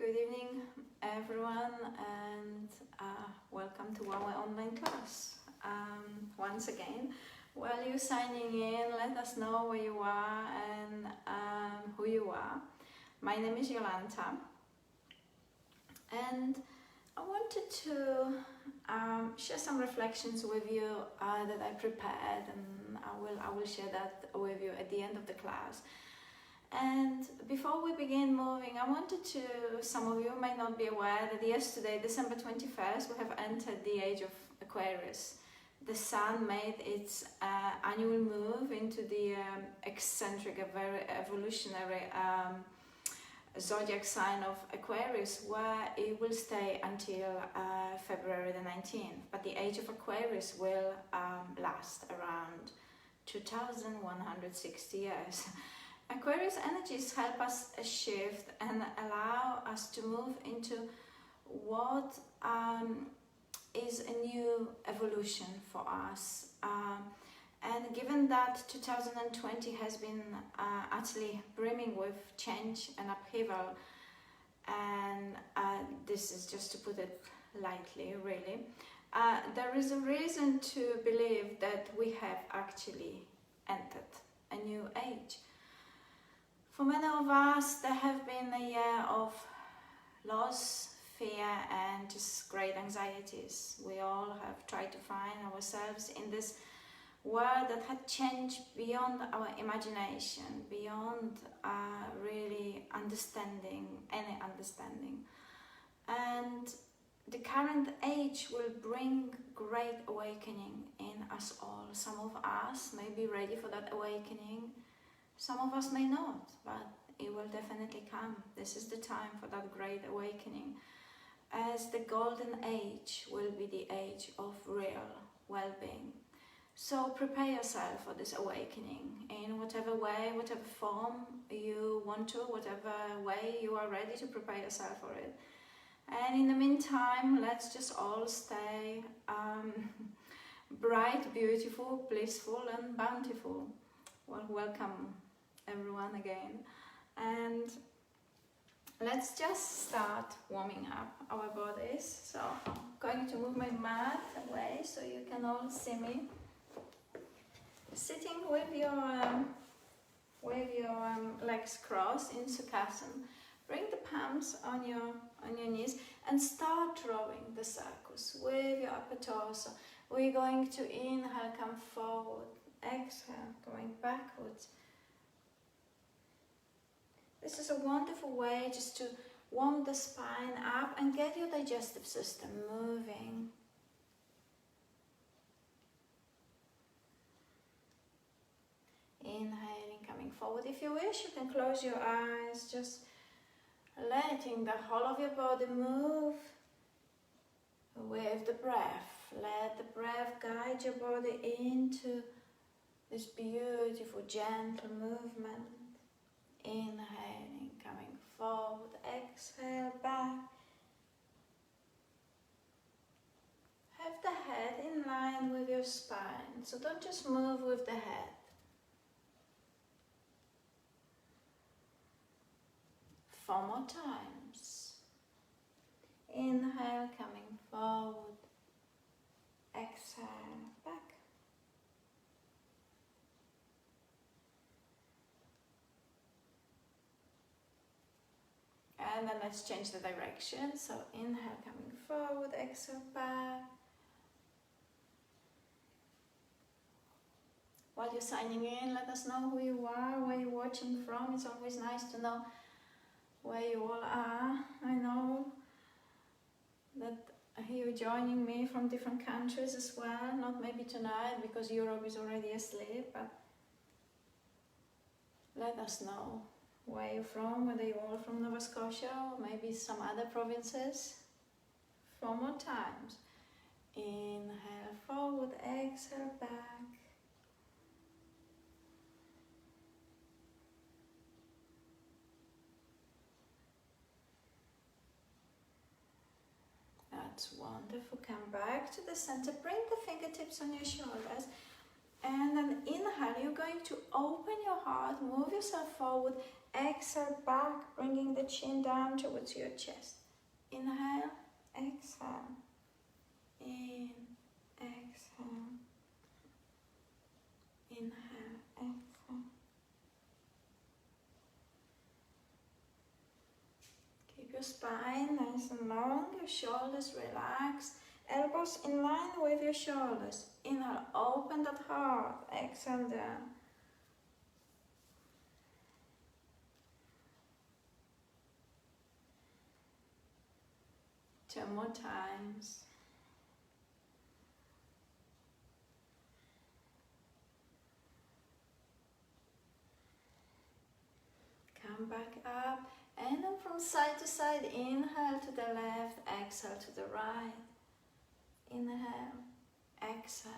Good evening, everyone, and welcome to our online class. Once again, while you're signing in, let us know where you are and who you are. My name is Jolanta, and I wanted to share some reflections with you that I prepared, and I will share that with you at the end of the class. And before we begin moving, I wanted to, some of you may not be aware that yesterday, December 21st, we have entered the age of Aquarius. The sun made its annual move into the eccentric, a very evolutionary zodiac sign of Aquarius, where it will stay until February the 19th. But the age of Aquarius will last around 2160 years. Aquarius energies help us shift and allow us to move into what is a new evolution for us. And given that 2020 has been utterly brimming with change and upheaval, and this is just to put it lightly, really, there is a reason to believe that we have actually entered a new age. For many of us, there have been a year of loss, fear, and just great anxieties. We all have tried to find ourselves in this world that had changed beyond our imagination, beyond really understanding, any understanding. And the current age will bring great awakening in us all. Some of us may be ready for that awakening. Some of us may not, but it will definitely come. This is the time for that great awakening, as the golden age will be the age of real well-being. So prepare yourself for this awakening in whatever way, whatever form you want to, whatever way you are ready to prepare yourself for it. And in the meantime, let's just all stay bright, beautiful, blissful, and bountiful. Well, welcome everyone again, and let's just start warming up our bodies. So I'm going to move my mat away so you can all see me sitting with your legs crossed in Sukhasana. Bring the palms on your knees and start drawing the circles with your upper torso. We're going to inhale, come forward, exhale, going backwards. This is a wonderful way just to warm the spine up and get your digestive system moving. Inhaling, coming forward. If you wish, you can close your eyes, just letting the whole of your body move with the breath. Let the breath guide your body into this beautiful, gentle movement. Inhaling, coming forward, exhale, back. Have the head in line with your spine, so don't just move with the head. 4 more times. Inhale, coming forward, exhale, back. And then let's change the direction. So inhale, coming forward, exhale, back. While you're signing in, let us know who you are, where you're watching from. It's always nice to know where you all are. I know that you're joining me from different countries as well. Not maybe tonight because Europe is already asleep, but let us know where you're from, whether you're all from Nova Scotia or maybe some other provinces. 4 more times. Inhale forward, exhale back. That's wonderful. Come back to the center. Bring the fingertips on your shoulders And then inhale, you're going to open your heart, move yourself forward, exhale back, bringing the chin down towards your chest. Inhale, exhale, in, exhale, inhale, exhale. Keep your spine nice and long, your shoulders relaxed, elbows in line with your shoulders. Inhale, open that heart, exhale down. Two more times. Come back up, and then from side to side, inhale to the left, exhale to the right. Inhale, exhale.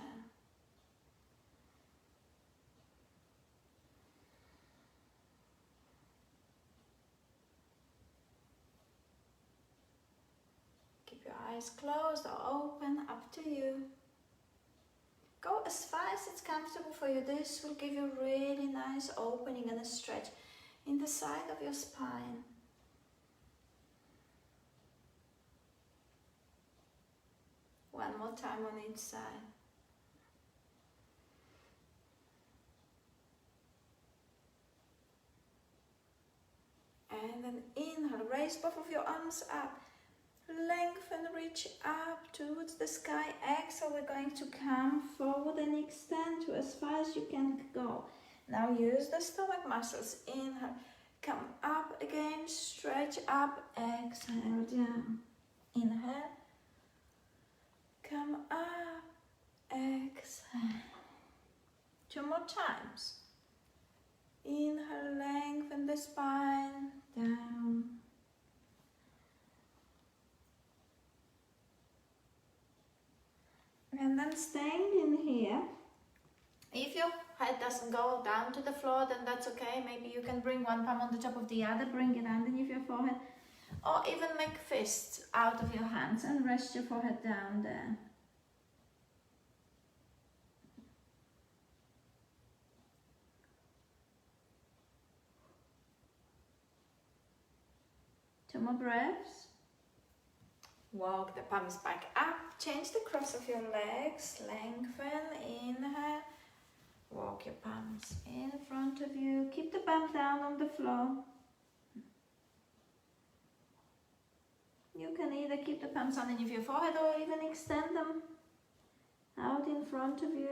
Keep your eyes closed or open, up to you. Go as far as it's comfortable for you. This will give you a really nice opening and a stretch in the side of your spine. One more time on each side. And then inhale, raise both of your arms up. Lengthen, reach up towards the sky. Exhale, we're going to come forward and extend to as far as you can go. Now use the stomach muscles. Inhale, come up again, stretch up, exhale down. Inhale, come up, exhale. Two more times. Inhale, lengthen the spine, down. And then staying in here. If your head doesn't go down to the floor, then that's okay. Maybe you can bring one palm on the top of the other, bring it underneath your forehead. Or even make fists out of your hands and rest your forehead down there. Two more breaths. Walk the palms back up. Change the cross of your legs. Lengthen. Inhale. Walk your palms in front of you. Keep the palm down on the floor. You can either keep the palms underneath your forehead or even extend them out in front of you.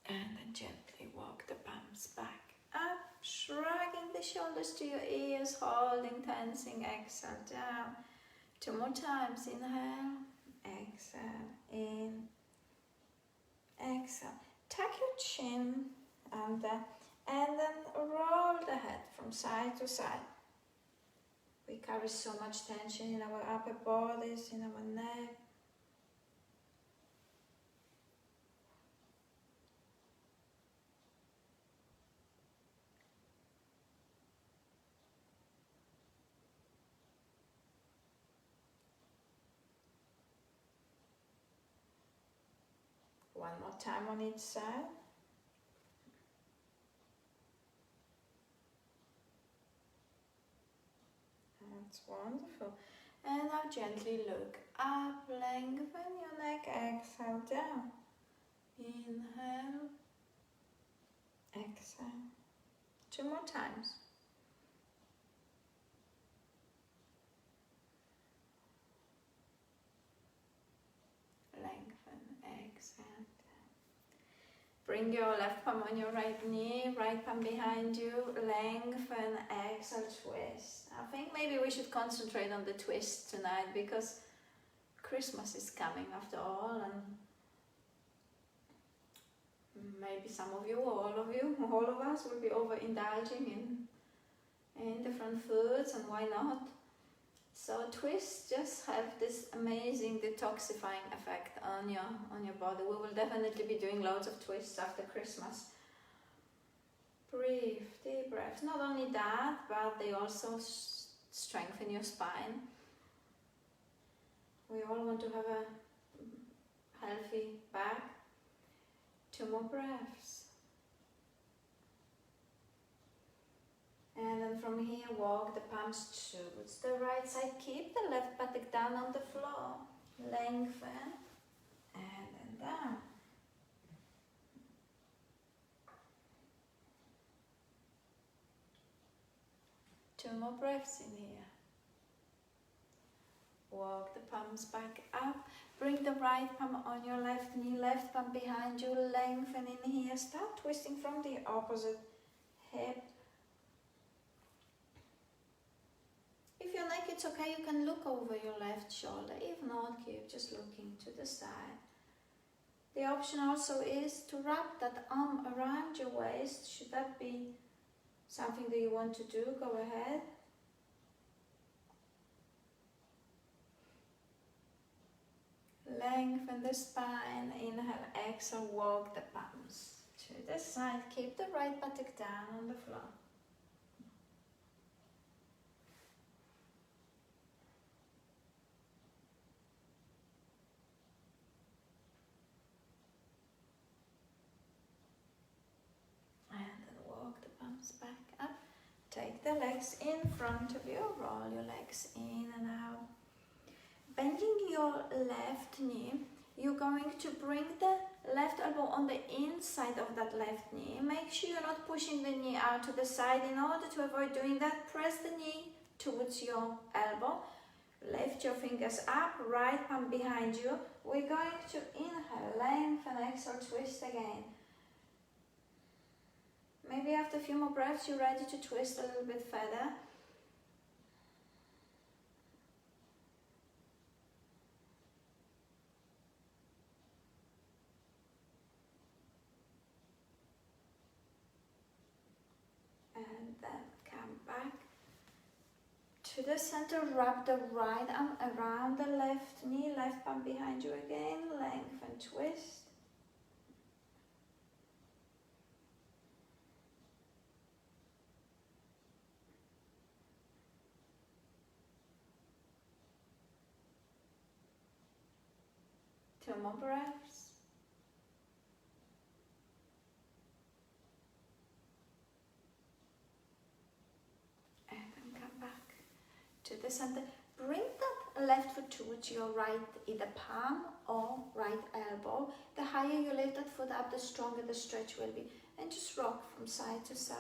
And then gently walk the palms back up, shrugging the shoulders to your ears, holding, tensing, exhale down. Two more times, inhale, exhale, in, exhale. Tuck your chin under and then roll the head from side to side. We carry so much tension in our upper bodies, in our neck. One more time on each side. That's wonderful. And now gently look up, lengthen your neck, exhale down. Inhale, exhale. Two more times. Lengthen, exhale. Bring your left palm on your right knee, right palm behind you, lengthen, exhale, twist. I think maybe we should concentrate on the twist tonight because Christmas is coming after all, and maybe some of you, or all of us will be overindulging in different foods, and why not? So twists just have this amazing detoxifying effect on your body. We will definitely be doing loads of twists after Christmas. Breathe, deep breaths. Not only that, but they also strengthen your spine. We all want to have a healthy back. 2 more breaths. And then from here, walk the palms towards the right side. Keep the left buttock down on the floor. Lengthen. And then down. 2 more breaths in here. Walk the palms back up. Bring the right palm on your left knee, left palm behind you. Lengthen in here. Start twisting from the opposite hip. If you like, it's okay, you can look over your left shoulder. If not, keep just looking to the side. The option also is to wrap that arm around your waist. Should that be something that you want to do, go ahead. Lengthen the spine. Inhale, exhale, walk the palms to the side. Keep the right buttock down on the floor. Back up. Take the legs in front of you. Roll your legs in and out. Bending your left knee, you're going to bring the left elbow on the inside of that left knee. Make sure you're not pushing the knee out to the side. In order to avoid doing that, press the knee towards your elbow. Lift your fingers up, right palm behind you. We're going to inhale, lengthen, exhale, twist again. Maybe after a few more breaths, you're ready to twist a little bit further. And then come back to the center. Wrap the right arm around the left knee, left palm behind you again. Lengthen, twist. Two more breaths. And then come back to the center. Bring that left foot towards your right, either palm or right elbow. The higher you lift that foot up, the stronger the stretch will be. And just rock from side to side.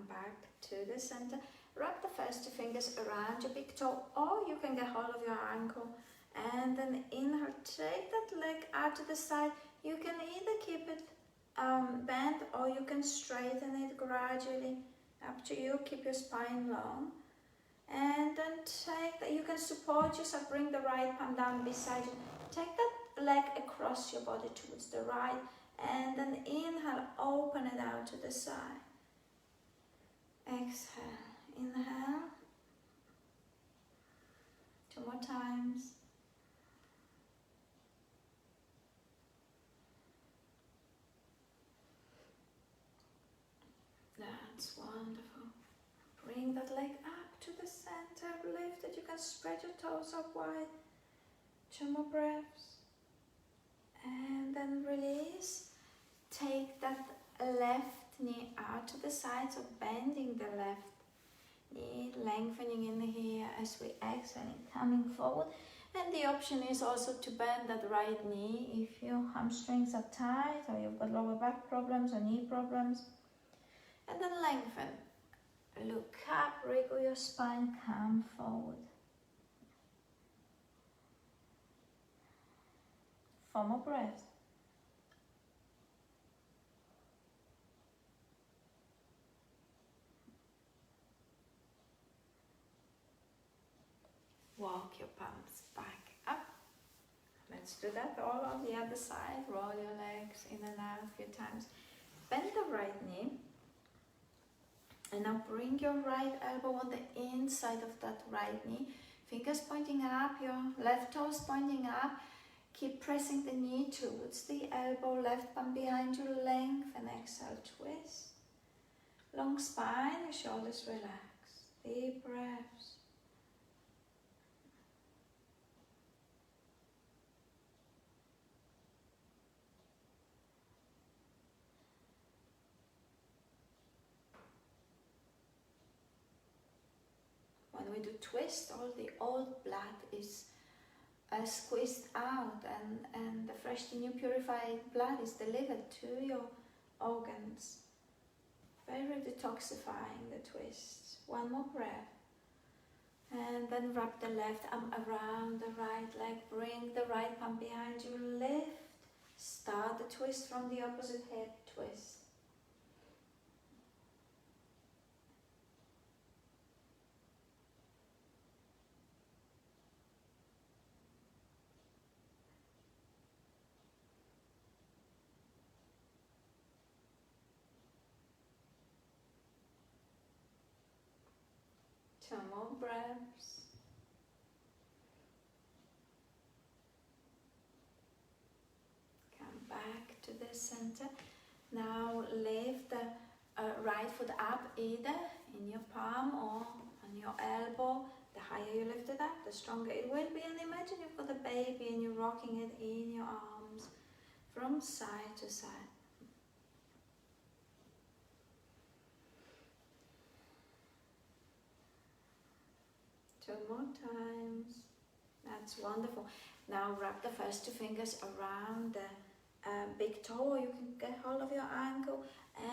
Back to the center. Wrap the first 2 fingers around your big toe, or you can get hold of your ankle. And then inhale, take that leg out to the side. You can either keep it bent or you can straighten it gradually. Up to you, keep your spine long. And then take that, you can support yourself, bring the right palm down beside you. Take that leg across your body towards the right. And then inhale, open it out to the side. Exhale, inhale. 2 more times. That's wonderful. Bring that leg up to the center, lift it. You can spread your toes up wide. 2 more breaths. And then release. Take that left knee out to the side, so bending the left knee, lengthening in here as we exhale, coming forward. And the option is also to bend that right knee if your hamstrings are tight or you've got lower back problems or knee problems. And then lengthen. Look up, wriggle your spine, come forward. 4 more breaths. Walk your palms back up. Let's do that all on the other side. Roll your legs in and out a few times. Bend the right knee. And now bring your right elbow on the inside of that right knee. Fingers pointing up, your left toes pointing up. Keep pressing the knee towards the elbow, left palm behind you, lengthen, exhale, twist. Long spine, your shoulders relax. Deep breaths. When we do twist, all the old blood is squeezed out, and the freshly new purified blood is delivered to your organs. Very detoxifying, the twist. One more breath. And then wrap the left arm around the right leg. Bring the right palm behind you. Lift. Start the twist from the opposite hip. Twist. Two more breaths. Come back to the center. Now lift the right foot up, either in your palm or on your elbow. The higher you lift it up, the stronger it will be. And imagine you've got a baby and you're rocking it in your arms from side to side. Two more times. That's wonderful. Now wrap the first two fingers around the big toe, or you can get hold of your ankle,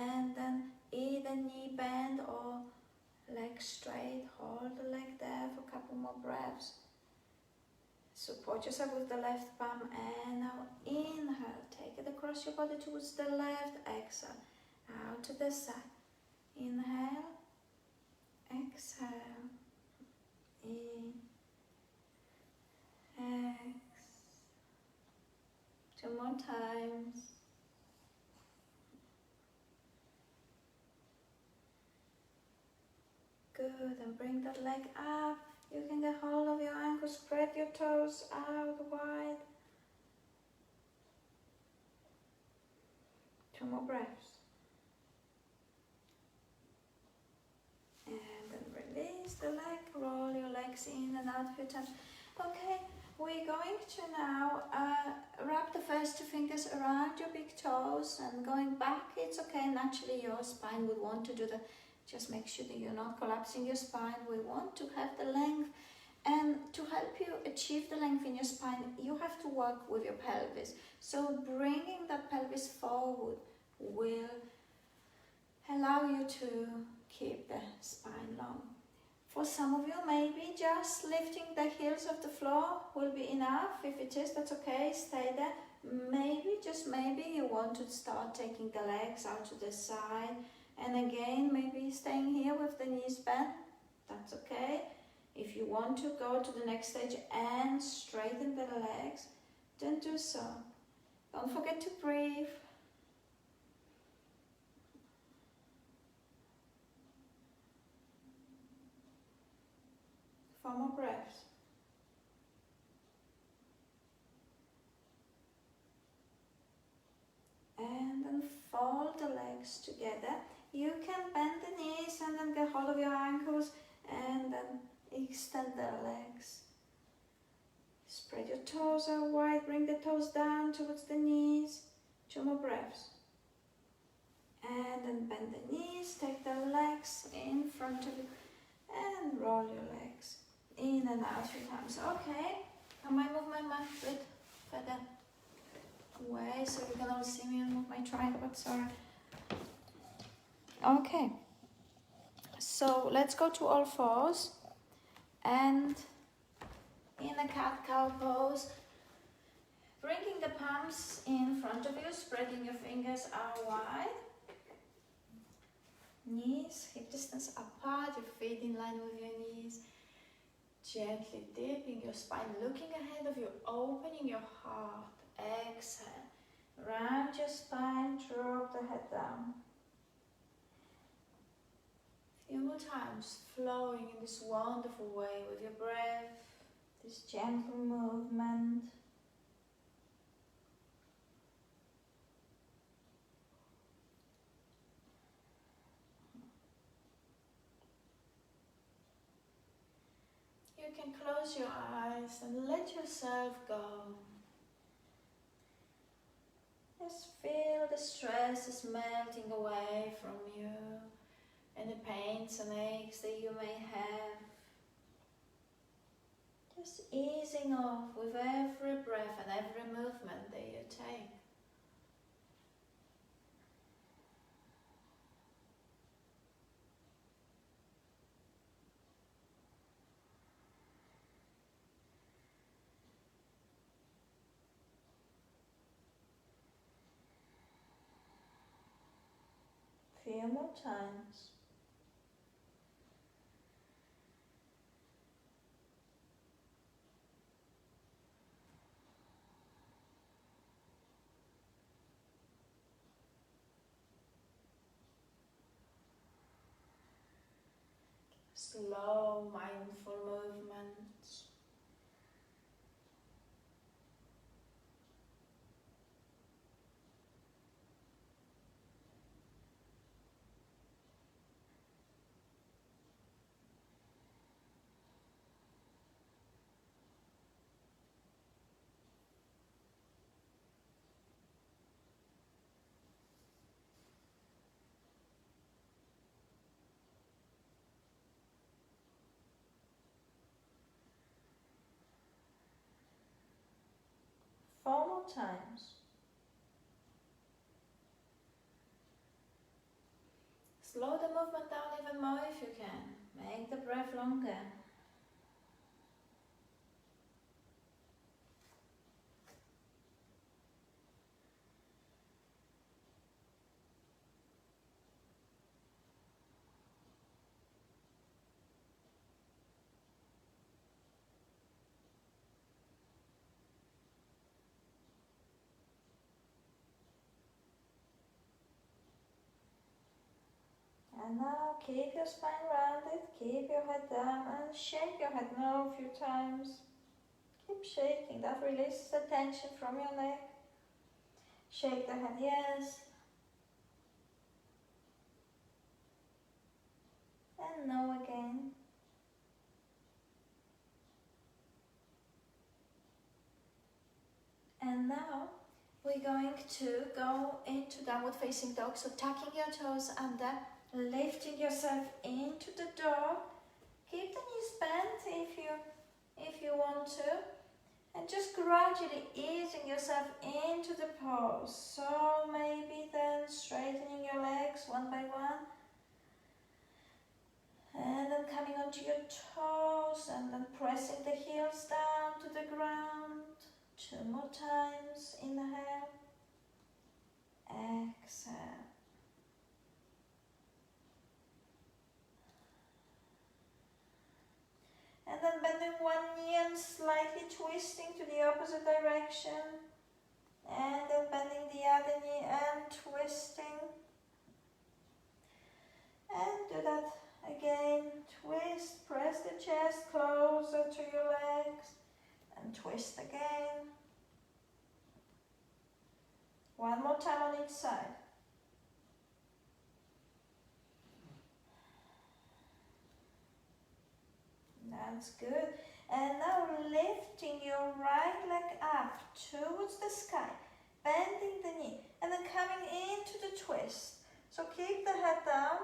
and then either knee bend or leg straight. Hold the leg there for a couple more breaths. Support yourself with the left palm, and now inhale. Take it across your body towards the left. Exhale. Out to the side. Inhale. Exhale. In. Exhale. Two more times. Good, and bring that leg up. You can get hold of your ankle, spread your toes out wide. Two more breaths. And then release the leg, roll your legs in and out a few times. Okay, we're going to now wrap the first two fingers around your big toes and going back. It's okay, naturally your spine would want to do that. Just make sure that you're not collapsing your spine. We want to have the length, and to help you achieve the length in your spine, you have to work with your pelvis. So bringing that pelvis forward will allow you to keep the spine long. For some of you, maybe just lifting the heels off the floor will be enough. If it is, that's okay, stay there. Maybe, just maybe, you want to start taking the legs out to the side. And again, maybe staying here with the knees bent, that's okay. If you want to go to the next stage and straighten the legs, then do so. Don't forget to breathe. Four more breaths. And then fold the legs together. You can bend the knees and then get hold of your ankles and then extend the legs. Spread your toes out wide, bring the toes down towards the knees. Two more breaths. And then bend the knees, take the legs in front of you and roll your legs in and out 3 times. Okay, I might move my mat a bit further away so you can all see me and move my tripod, sorry. Okay, so let's go to all fours and in a cat-cow pose, bringing the palms in front of you, spreading your fingers out wide, knees hip distance apart, your feet in line with your knees, gently dipping your spine, looking ahead of you, opening your heart. Exhale, round your spine, drop the head down. few more times, flowing in this wonderful way with your breath, this gentle movement. You can close your eyes and let yourself go. Just feel the stress is melting away from you and the pains and aches that you may have. Just easing off with every breath and every movement that you take. Few more times. Slow, mindful movements. Four more times. Slow the movement down even more if you can. Make the breath longer. And now keep your spine rounded, keep your head down and shake your head now a few times. Keep shaking, that releases the tension from your neck. Shake the head, yes. And no again. And now we're going to go into downward facing dog. So tucking your toes under, lifting yourself into the dog. Keep the knees bent if you want to. And just gradually easing yourself into the pose. So maybe then straightening your legs one by one. And then coming onto your toes and then pressing the heels down to the ground. 2 more times. Inhale. Exhale. And then bending one knee and slightly twisting to the opposite direction. And then bending the other knee and twisting. And do that again. Twist, press the chest closer to your legs. And twist again. One more time on each side. That's good. And now lifting your right leg up towards the sky, bending the knee, and then coming into the twist. So keep the head down,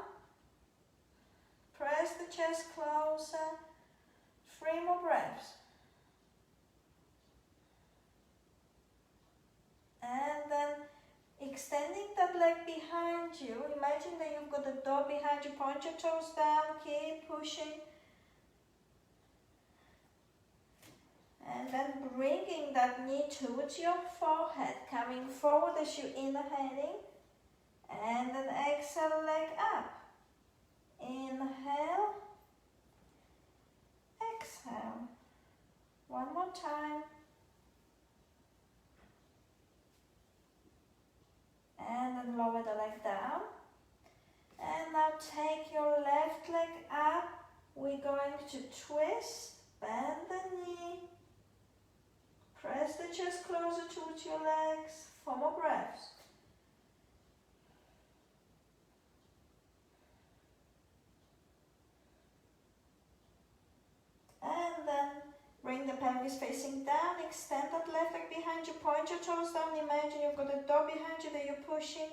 press the chest closer, 3 more breaths. And then extending that leg behind you. Imagine that you've got the door behind you, point your toes down, keep pushing. And then bringing that knee towards your forehead, coming forward as you're inhaling. And then exhale, leg up. Inhale. Exhale. One more time. And then lower the leg down. And now take your left leg up. We're going to twist, bend the knee, press the chest closer towards your legs. 4 more breaths. And then bring the pelvis facing down, extend that left leg behind you, point your toes down, imagine you've got a dog behind you that you're pushing.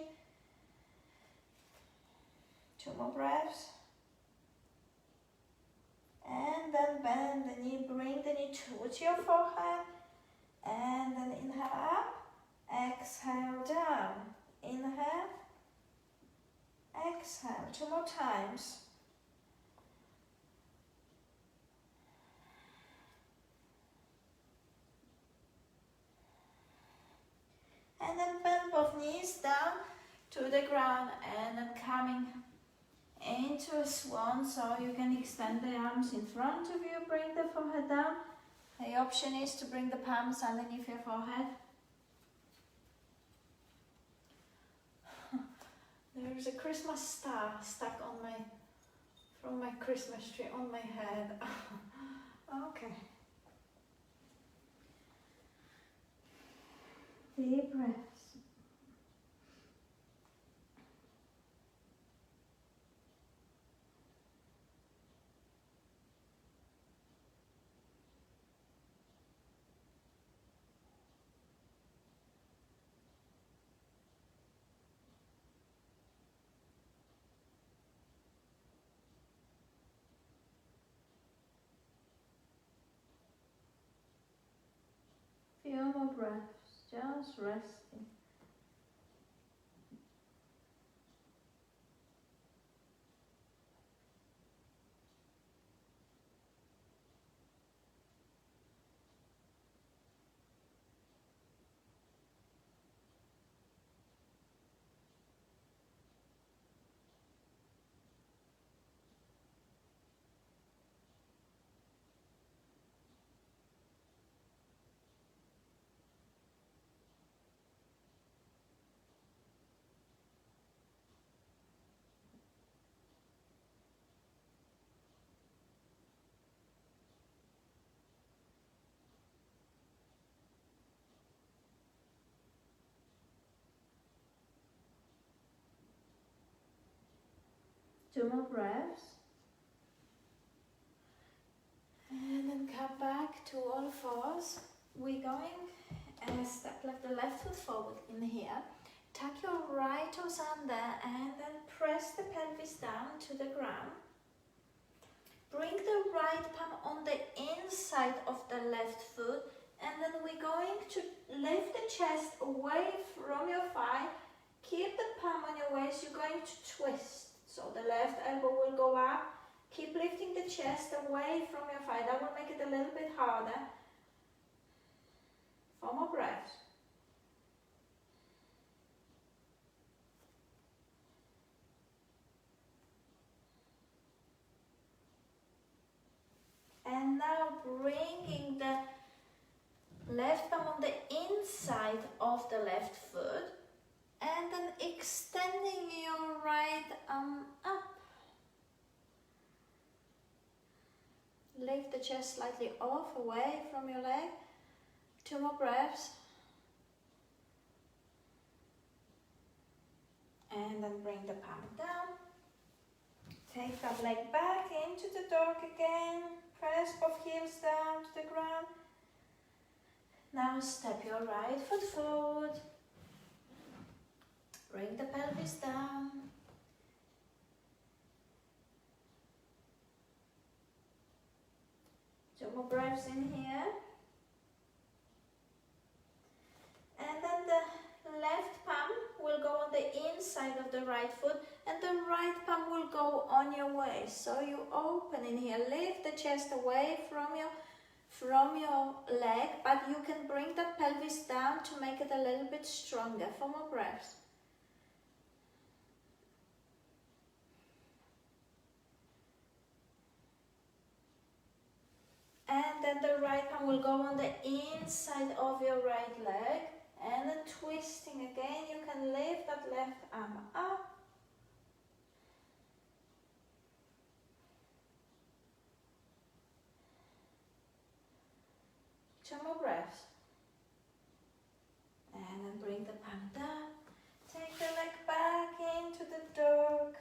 2 more breaths. And then bend the knee, bring the knee towards your forehead. And then inhale up, exhale down. Inhale, exhale. 2 more times. And then bend both knees down to the ground and then coming into a swan, so you can extend the arms in front of you, bring the forehead down. The option is to bring the palms underneath your forehead. There is a Christmas star stuck on from my Christmas tree on my head. Okay. Deep breaths. Few more breaths, just resting. Two more breaths. And then come back to all fours. We're going step the left foot forward in here. Tuck your right toes under and then press the pelvis down to the ground. Bring the right palm on the inside of the left foot, and then we're going to lift the chest away from your thigh. Keep the palm on your waist. You're going to twist. So the left elbow will go up. Keep lifting the chest away from your thigh. That will make it a little bit harder. 4 more breaths. And now bringing the left palm on the inside of the left foot. And then extending your right arm up. Lift the chest slightly off, away from your leg. 2 more breaths. And then bring the palm down. Take that leg back into the dog again. Press both heels down to the ground. Now step your right foot forward. Bring the pelvis down. Two more breaths in here. And then the left palm will go on the inside of the right foot and the right palm will go on your waist. So you open in here, lift the chest away from your leg, but you can bring the pelvis down to make it a little bit stronger. 4 more breaths. And then the right palm will go on the inside of your right leg. And then twisting again, you can lift that left arm up. 2 more breaths. And then bring the palm down. Take the leg back into the dog.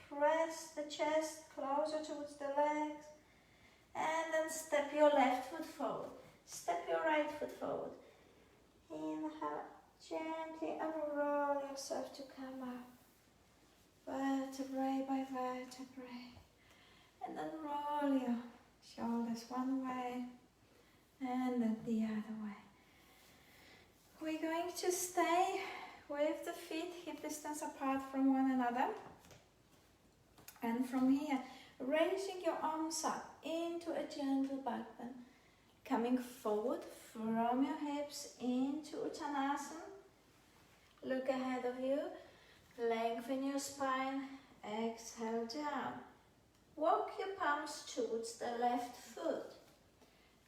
Press the chest closer towards the legs. And then step your left foot forward. Step your right foot forward. Inhale, gently unroll yourself to come up. Vertebrae by vertebrae. And then roll your shoulders one way and then the other way. We're going to stay with the feet hip distance apart from one another. And from here, raising your arms up into a gentle back bend. Coming forward from your hips into Uttanasana. Look ahead of you. Lengthen your spine. Exhale down. Walk your palms towards the left foot.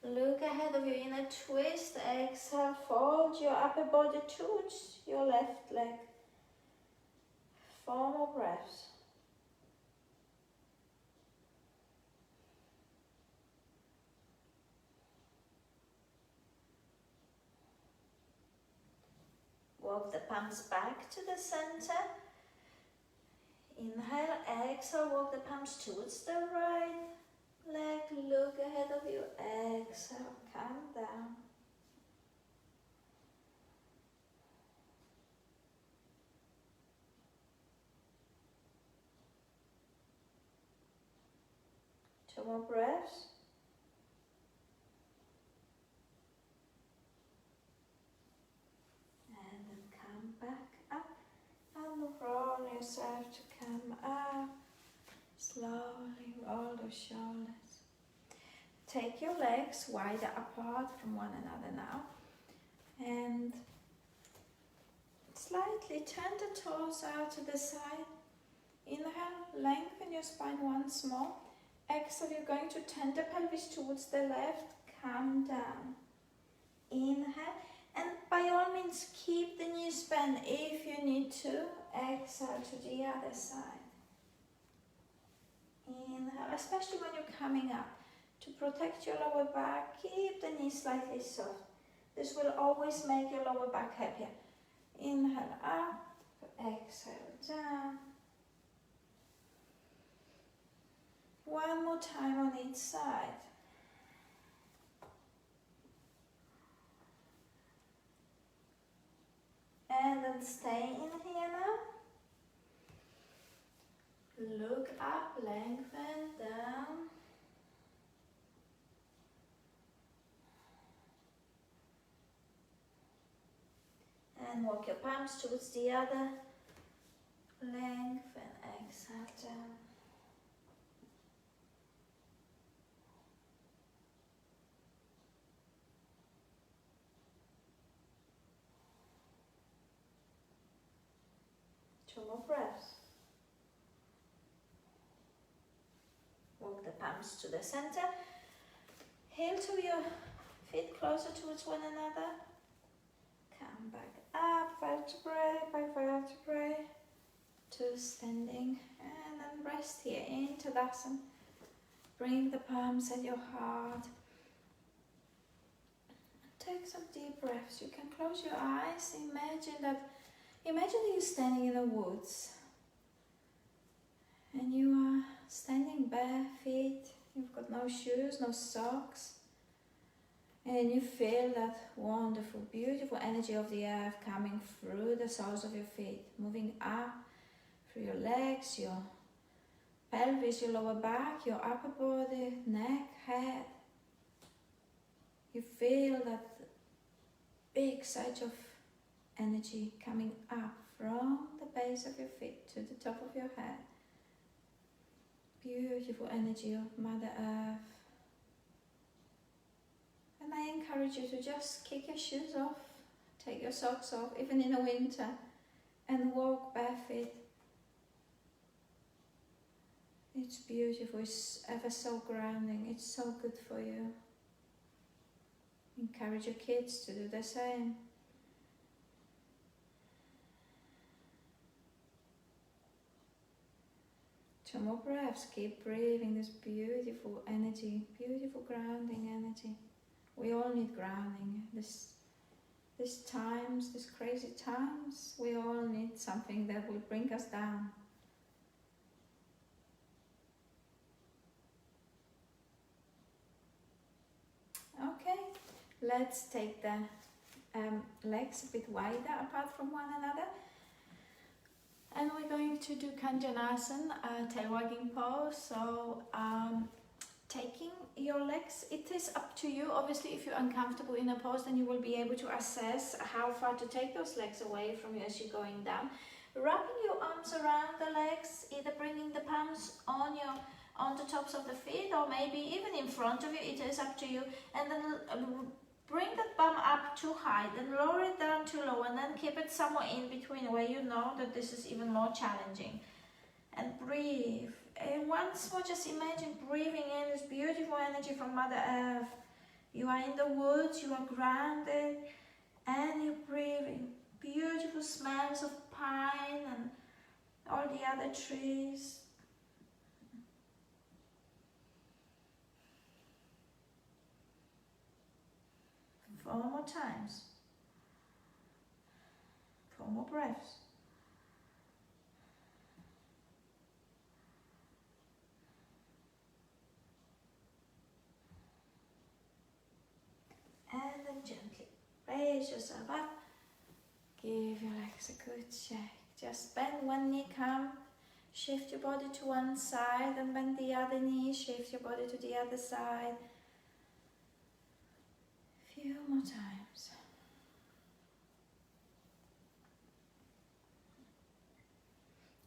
Look ahead of you in a twist. Exhale, fold your upper body towards your left leg. 4 more breaths. Walk the palms back to the center. Inhale, exhale, walk the palms towards the right leg. Look ahead of you. Exhale, come down. Two more breaths. And then come back up and roll yourself to come up. Slowly roll those shoulders. Take your legs wider apart from one another now. And slightly turn the toes out to the side. Inhale, lengthen your spine once more. Exhale, you're going to turn the pelvis towards the left. Come down. Inhale. And by all means, keep the knees bent if you need to. Exhale to the other side. Inhale, especially when you're coming up. To protect your lower back, keep the knees slightly soft. This will always make your lower back happier. Inhale up, exhale down. One more time on each side. And then stay in here now. Look up, lengthen down. And walk your palms towards the other. Lengthen, exhale down. Two more breaths. Walk the palms to the center. Heel to your feet closer towards one another. Come back up, vertebrae by vertebrae, to standing, and then rest here in Tadasana. Bring the palms at your heart. Take some deep breaths. You can close your eyes. Imagine that you're standing in the woods, and you are standing bare feet. You've got no shoes, no socks. And you feel that wonderful, beautiful energy of the earth coming through the soles of your feet, moving up through your legs, your pelvis, your lower back, your upper body, neck, head. You feel that big surge of energy coming up from the base of your feet to the top of your head. Beautiful energy of Mother Earth. And I encourage you to just kick your shoes off, take your socks off, even in the winter, and walk barefoot. It's beautiful, it's ever so grounding, it's so good for you. Encourage your kids to do the same. Two more breaths, keep breathing this beautiful energy, beautiful grounding energy. We all need grounding. These times, these crazy times, we all need something that will bring us down. Okay, let's take the legs a bit wider apart from one another. And we're going to do Kanjanasana, tail wagging pose. So taking your legs, it is up to you. Obviously, if you're uncomfortable in a pose, then you will be able to assess how far to take those legs away from you as you're going down. Wrapping your arms around the legs, either bringing the palms on the tops of the feet, or maybe even in front of you. It is up to you. And then bring that bum up too high, then lower it down too low, and then keep it somewhere in between where you know that this is even more challenging. And breathe. And once more, just imagine breathing in this beautiful energy from Mother Earth. You are in the woods, you are grounded, and you're breathing. Beautiful smells of pine and all the other trees. 4 more times. 4 more breaths. And then gently raise yourself up. Give your legs a good shake. Just bend one knee, come. Shift your body to one side and bend the other knee. Shift your body to the other side. Few more times.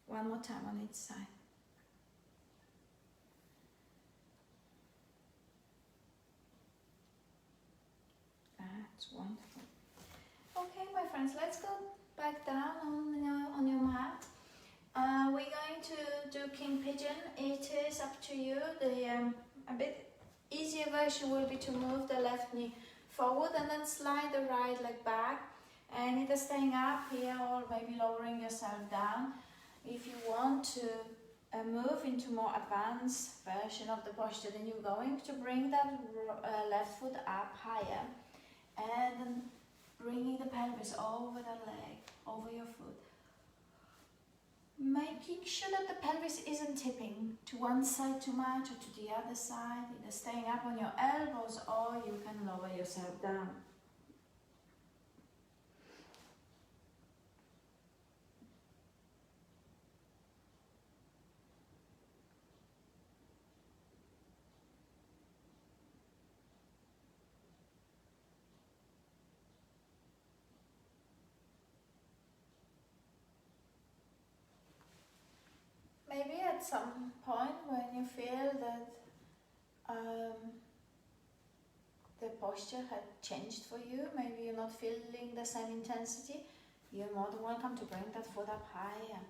One more time on each side. That's wonderful. Okay, my friends, let's go back down on your mat. We're going to do King Pigeon. It is up to you. The a bit easier version will be to move the left knee forward and then slide the right leg back, and either staying up here or maybe lowering yourself down. If you want to move into more advanced version of the posture, then you're going to bring that left foot up higher and then bringing the pelvis over the leg, over your foot. Making sure that the pelvis isn't tipping to one side too much or to the other side, either staying up on your elbows or you can lower yourself down. Maybe at some point when you feel that the posture had changed for you, maybe you're not feeling the same intensity, you're more than welcome to bring that foot up higher,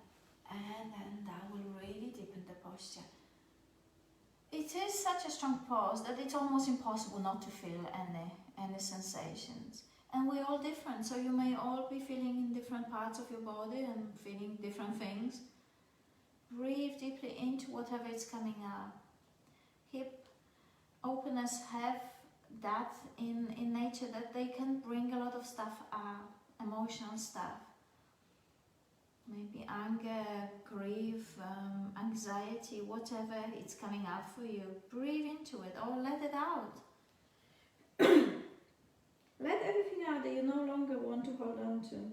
and then that will really deepen the posture. It is such a strong pose that it's almost impossible not to feel any sensations. And we're all different, so you may all be feeling in different parts of your body and feeling different things. Breathe deeply into whatever is coming out. Hip openers have that in nature, that they can bring a lot of stuff out, emotional stuff. Maybe anger, grief, anxiety, whatever it's coming out for you. Breathe into it or let it out. Let everything out that you no longer want to hold on to.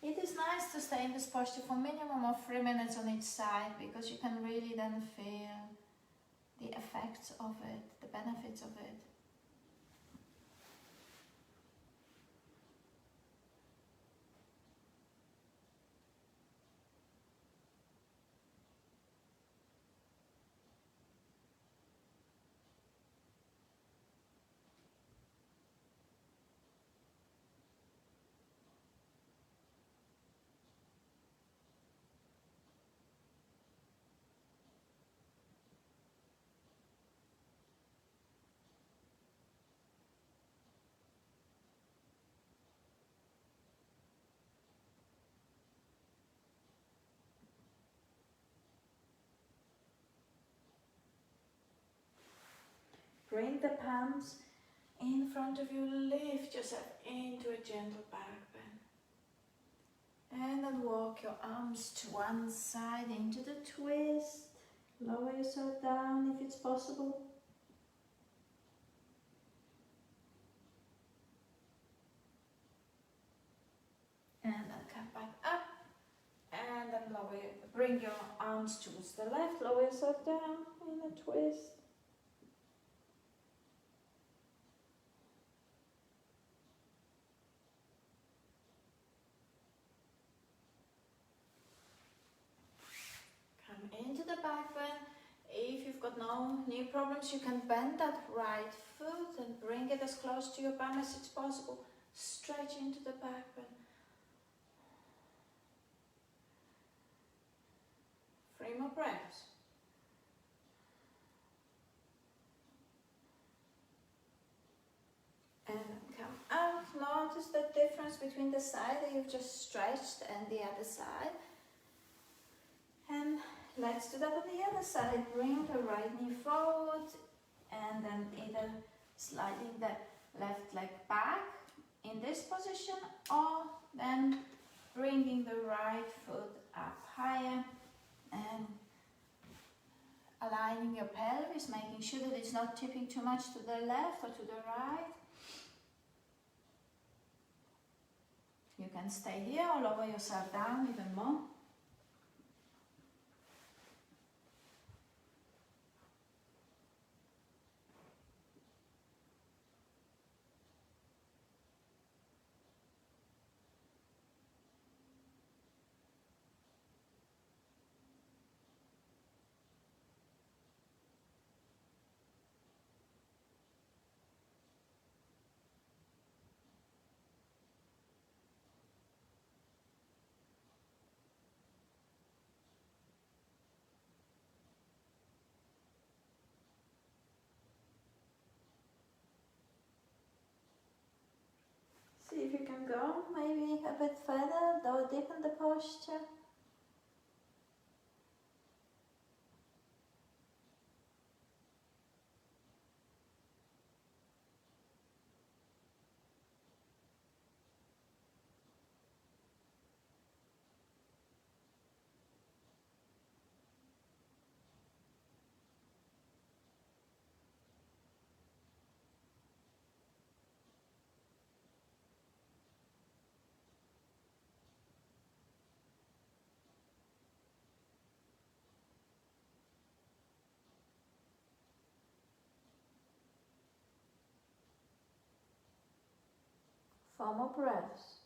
It is nice to stay in this posture for minimum of 3 minutes on each side, because you can really then feel the effects of it, the benefits of it. Bring the palms in front of you, lift yourself into a gentle back bend. And then walk your arms to one side into the twist. Lower yourself down if it's possible. And then come back up. And then bring your arms towards the left. Lower yourself down in a twist. Into the back bend. If you've got no knee problems, you can bend that right foot and bring it as close to your bum as it's possible. Stretch into the back bend. 3 more breaths. And come out. Notice the difference between the side that you've just stretched and the other side. And let's do that on the other side. Bring the right knee forward and then either sliding the left leg back in this position or then bringing the right foot up higher and aligning your pelvis, making sure that it's not tipping too much to the left or to the right. You can stay here or lower yourself down even more. See if you can go maybe a bit further, though deepen the posture. Four more breaths.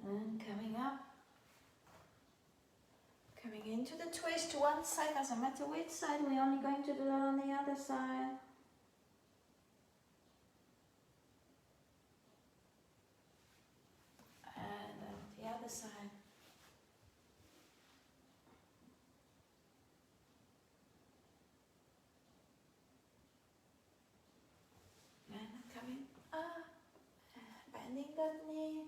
And coming up. Coming into the twist to one side, doesn't matter which side, we're only going to do that on the other side. And then the other side. And coming up, bending that knee.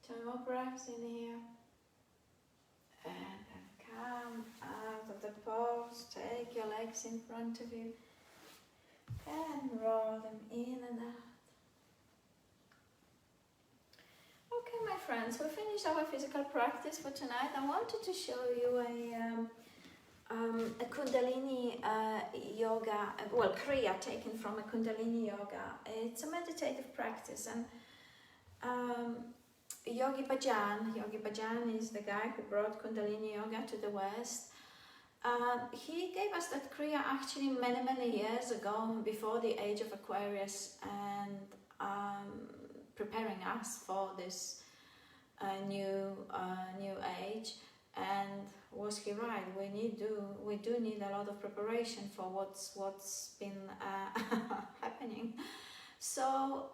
Two more breaths in here. And then come out of the pose, take your legs in front of you and roll them in and out. Okay, my friends, we finished our physical practice for tonight. I wanted to show you a Kundalini yoga, well, Kriya taken from a Kundalini yoga. It's a meditative practice, and Yogi Bhajan is the guy who brought Kundalini yoga to the West. He gave us that Kriya actually many years ago, before the age of Aquarius, and preparing us for this new age. And was he right? We do need a lot of preparation for what's been happening. So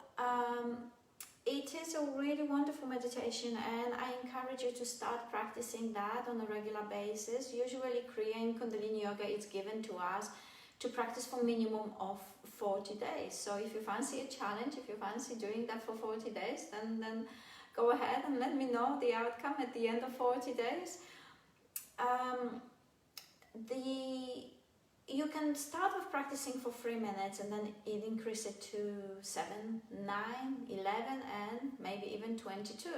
it it is a really wonderful meditation, and I encourage you to start practicing that on a regular basis. Usually Kriya in Kundalini Yoga is given to us to practice for minimum of 40 days. So if you fancy a challenge, if you fancy doing that for 40 days, then go ahead and let me know the outcome at the end of 40 days. You can start with practicing for 3 minutes and then it increase it to 7, 9, 11 and maybe even 22.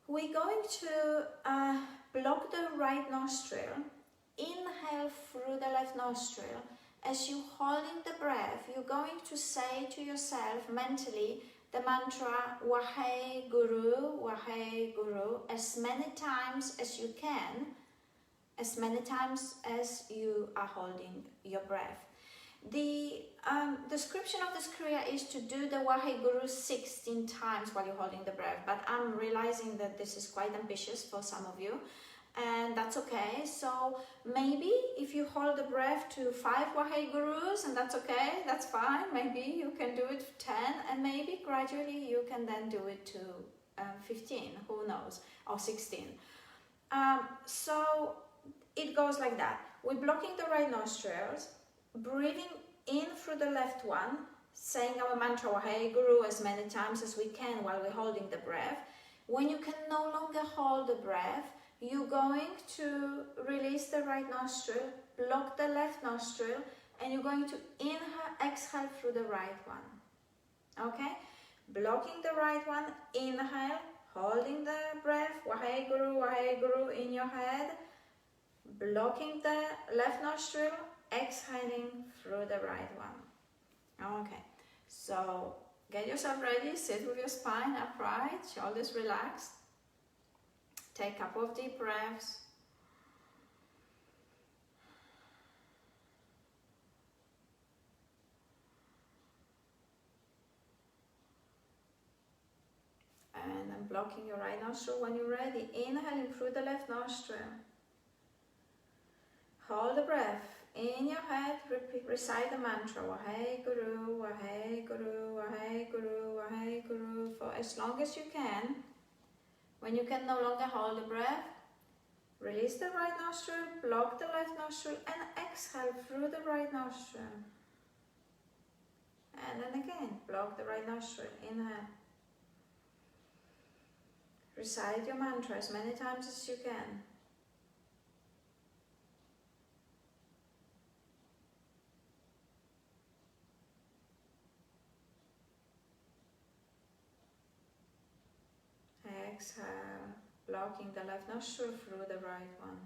We're going to block the right nostril, inhale through the left nostril. As you're holding the breath, you're going to say to yourself mentally the mantra Wahe Guru, as many times as you can, as many times as you are holding your breath. The description of this kriya is to do the Wahe Guru 16 times while you're holding the breath, but I'm realizing that this is quite ambitious for some of you, and that's okay. So maybe if you hold the breath to 5 Wahe Gurus, and that's okay, that's fine. Maybe you can do it 10, and maybe gradually you can then do it to 15, who knows, or 16. So it goes like that. We're blocking the right nostrils, breathing in through the left one, saying our mantra Wahe Guru as many times as we can while we're holding the breath. When you can no longer hold the breath, you're going to release the right nostril, block the left nostril, and you're going to inhale, exhale through the right one. Okay? Blocking the right one, inhale, holding the breath, Wahe Guru in your head, blocking the left nostril, exhaling through the right one. Okay, so get yourself ready, sit with your spine upright, shoulders relaxed. Take a couple of deep breaths. And then blocking your right nostril when you're ready. Inhaling through the left nostril. Hold the breath. In your head, recite the mantra Wahe Guru, Wahe Guru, Wahe Guru, Wahe Guru for as long as you can. When you can no longer hold the breath, release the right nostril, block the left nostril and exhale through the right nostril. And then again, block the right nostril, inhale. Recite your mantra as many times as you can. Exhale, blocking the left nostril through the right one.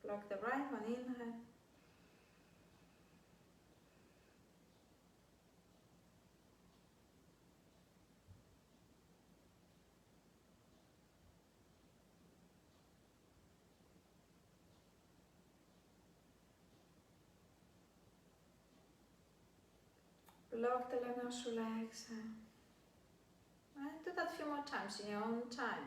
Block the right one, inhale. Block the left nostril, exhale. And do that a few more times in your own time.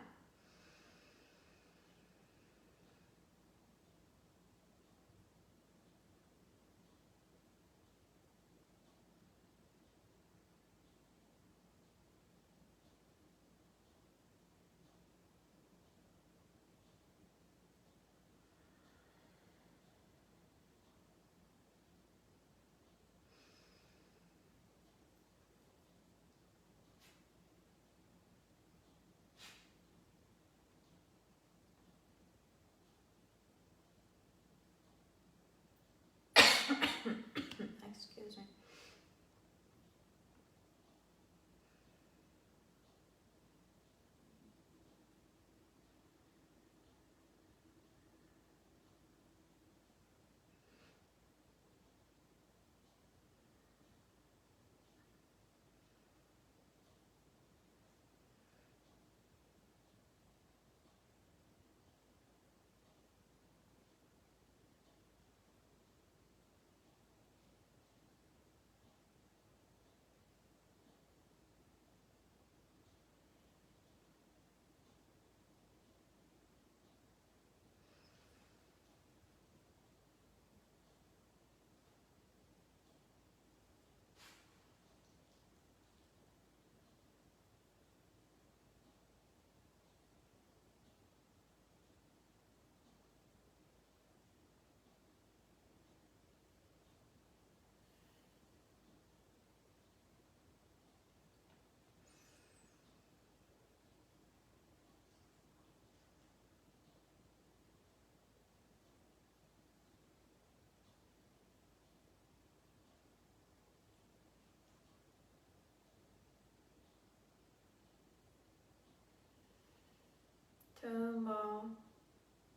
2 more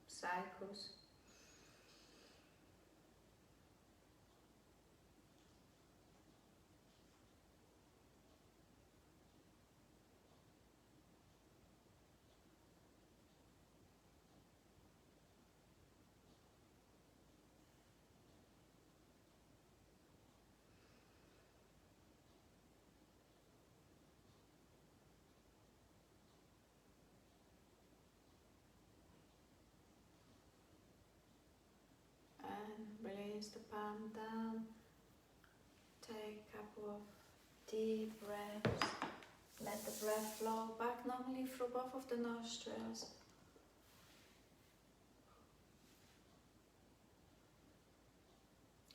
cycles. Release the palm down. Take a couple of deep breaths. Let the breath flow back normally through both of the nostrils.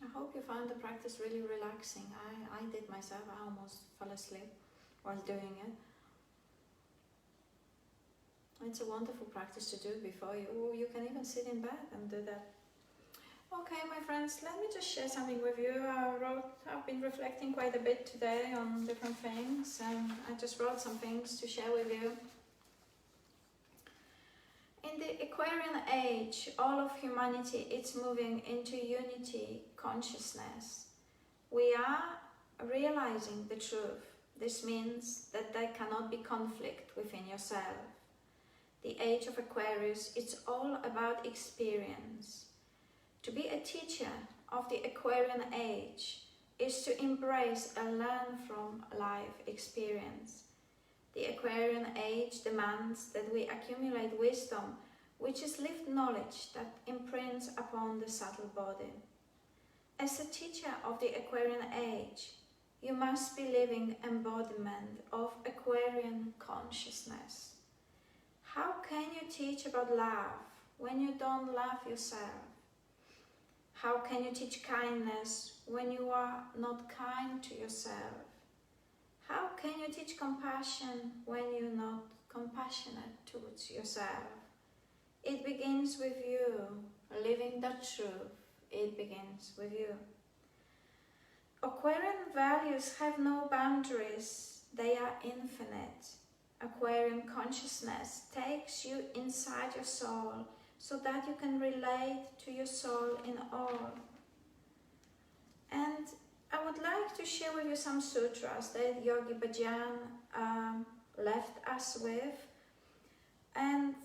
I hope you found the practice really relaxing. I did myself. I almost fell asleep while doing it. It's a wonderful practice to do before you can even sit in bed and do that. Okay, my friends, let me just share something with you. I've been reflecting quite a bit today on different things, and I just wrote some things to share with you. In the Aquarian age, all of humanity is moving into unity consciousness. We are realizing the truth. This means that there cannot be conflict within yourself. The age of Aquarius, it's all about experience. To be a teacher of the Aquarian age is to embrace and learn from life experience. The Aquarian age demands that we accumulate wisdom, which is lived knowledge that imprints upon the subtle body. As a teacher of the Aquarian age, you must be living embodiment of Aquarian consciousness. How can you teach about love when you don't love yourself? How can you teach kindness when you are not kind to yourself? How can you teach compassion when you're not compassionate towards yourself? It begins with you, living the truth. It begins with you. Aquarian values have no boundaries. They are infinite. Aquarian consciousness takes you inside your soul so that you can relate to your soul in all. And I would like to share with you some sutras that Yogi Bhajan left us with. And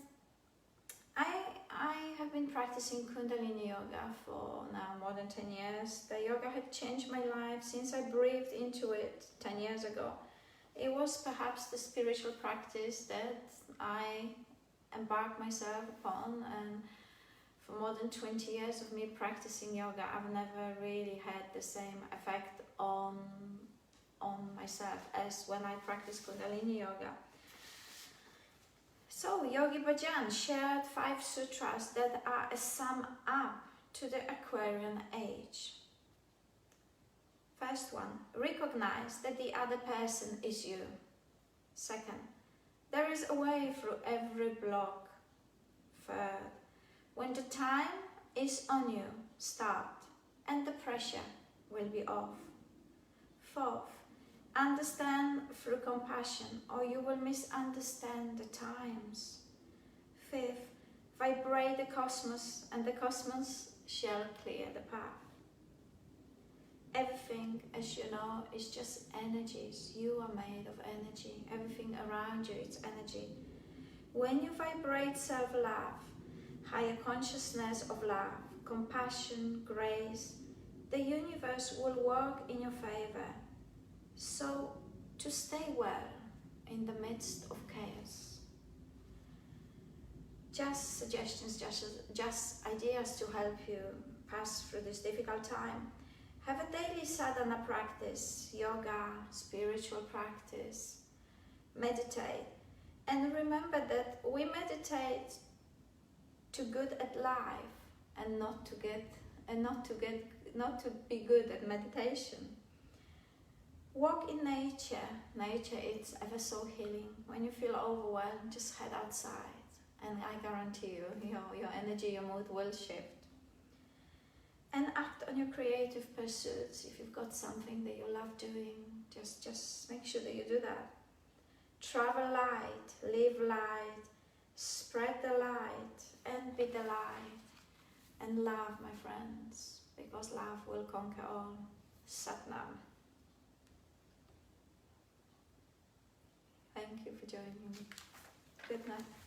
I have been practicing Kundalini Yoga for now more than 10 years. The yoga had changed my life since I breathed into it 10 years ago. It was perhaps the spiritual practice that I embarked myself upon, and for more than 20 years of me practicing yoga, I've never really had the same effect on myself as when I practiced Kundalini Yoga. So Yogi Bhajan shared 5 sutras that are a sum up to the Aquarian age. First one, recognize that the other person is you. Second, there is a way through every block. Third, when the time is on you, start, and the pressure will be off. Fourth, understand through compassion, or you will misunderstand the times. Fifth, vibrate the cosmos, and the cosmos shall clear the path. Everything, as you know, is just energies. You are made of energy. Everything around you is energy. When you vibrate self-love, higher consciousness of love, compassion, grace, the universe will work in your favor. So, to stay well in the midst of chaos. Just suggestions, just ideas to help you pass through this difficult time. Have a daily sadhana practice, yoga, spiritual practice, meditate. And remember that we meditate to good at life and not to be good at meditation. Walk in nature. Nature is ever so healing. When you feel overwhelmed, just head outside, and I guarantee you, your energy, your mood will shift. And act on your creative pursuits. If you've got something that you love doing, just make sure that you do that. Travel light, live light, Spread the light and be the light. And love, my friends, because love will conquer all. Satnam. Thank you for joining me. Good night.